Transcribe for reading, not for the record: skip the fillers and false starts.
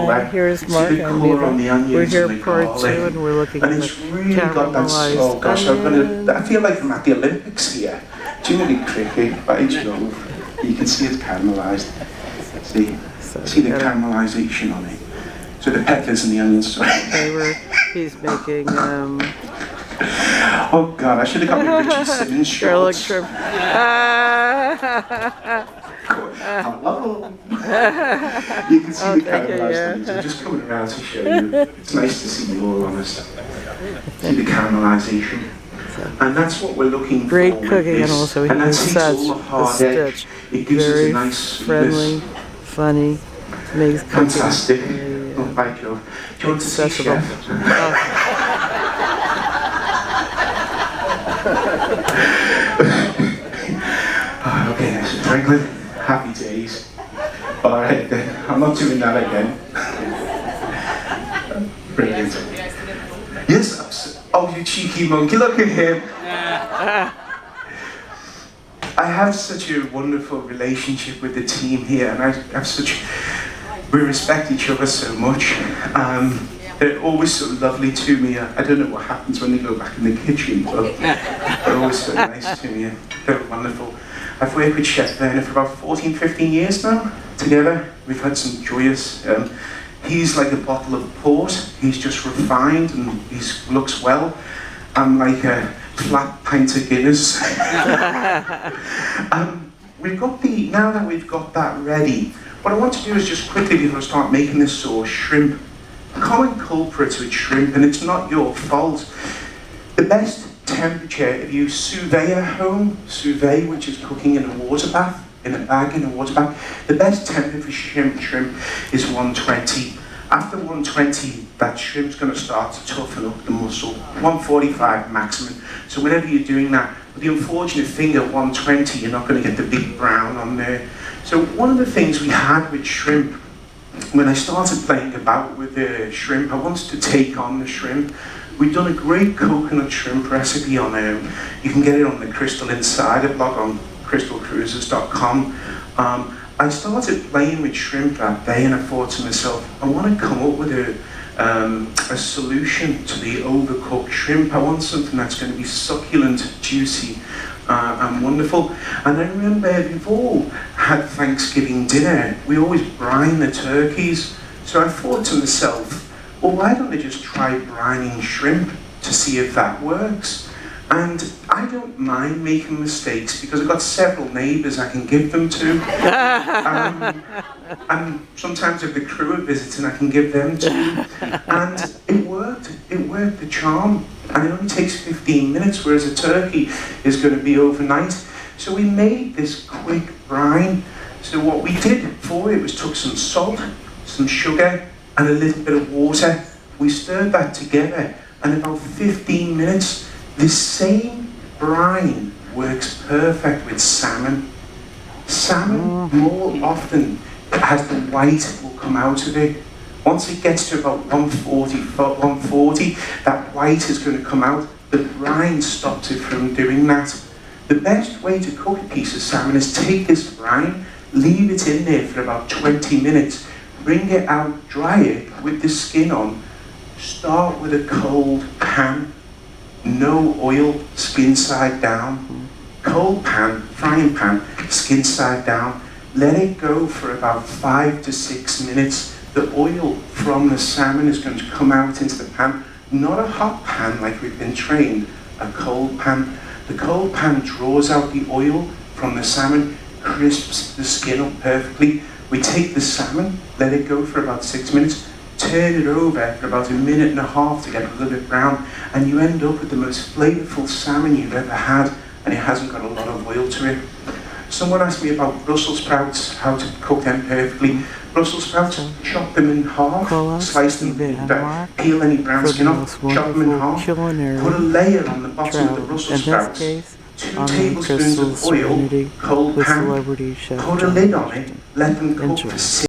beautiful. Here's Mark See the colour on the onions. We're here and the for garlic. two, and we're looking And at it's the really got that. Oh gosh, I feel like I'm at the Olympics here. Junior cricket, by Jove. You can see it's caramelised. See the caramelisation on it. So the peppers and the onions. He's making. Oh God, I should have got my Richie Simmons shorts. Shrimp. Hello. You can see the caramelised onions. I'm just coming around to show you. It's nice to see you all honest. See the caramelisation. And that's what we're looking for. Great cooking, and also he is such a stitch. It gives us Very a nice friendly, funny, makes cooking. Fantastic. Oh, by Jove. Do you want to see Chef? Okay, so Franklin, happy days. Alright then, I'm not doing that again. Brilliant. Yes, oh you cheeky monkey, look at him. I have such a wonderful relationship with the team here, and we respect each other so much. They're always so lovely to me. I don't know what happens when they go back in the kitchen, but they're always so nice to me. They're wonderful. I've worked with Chef Werner for about 14, 15 years now, together. We've had some joyous, he's like a bottle of port. He's just refined and he looks well. I'm like a flat pint of Guinness. Now that we've got that ready, what I want to do is just quickly, before I start making this sauce, shrimp. Common culprits with shrimp, and it's not your fault. The best temperature, if you sous vide at home, sous vide, which is cooking in a water bath, in a bag in a water bath, the best temperature for shrimp is 120. After 120, that shrimp's going to start to toughen up the muscle. 145 maximum. So whenever you're doing that, with the unfortunate thing at 120, you're not going to get the big brown on there. So one of the things we had with shrimp, when I started playing about with the shrimp, I wanted to take on the shrimp. We've done a great coconut shrimp recipe on you can get it on the Crystal Insider blog on crystalcruises.com. I started playing with shrimp that day, and I thought to myself, I want to come up with a solution to the overcooked shrimp. I want something that's going to be succulent, juicy, and wonderful. And I remember we've all had Thanksgiving dinner. We always brine the turkeys. So I thought to myself, well, why don't I just try brining shrimp to see if that works? And I don't mind making mistakes because I've got several neighbours I can give them to. And sometimes if the crew are visiting, I can give them to. And it worked the charm. And it only takes 15 minutes, whereas a turkey is going to be overnight. So we made this quick brine. So what we did for it was took some salt, some sugar, and a little bit of water. We stirred that together, and in about 15 minutes, this same brine works perfect with salmon. Salmon, more often, has the white will come out of it. Once it gets to about 140, that white is going to come out. The brine stops it from doing that. The best way to cook a piece of salmon is take this brine, leave it in there for about 20 minutes, bring it out, dry it with the skin on, start with a cold pan, no oil, skin side down, cold pan, frying pan, skin side down, let it go for about 5 to 6 minutes. The oil from the salmon is going to come out into the pan, not a hot pan like we've been trained, a cold pan. The cold pan draws out the oil from the salmon, crisps the skin up perfectly. We take the salmon, let it go for about 6 minutes, turn it over for about 1.5 minutes to get a little bit brown, and you end up with the most flavorful salmon you've ever had, and it hasn't got a lot of oil to it. Someone asked me about Brussels sprouts, how to cook them perfectly. Brussels sprouts, chop them in half, slice them, peel any brown skin off, chop them in half, put a layer on the bottom of the Brussels sprouts, 2 tablespoons of oil, cold pan, put a lid on it, let them cook for 6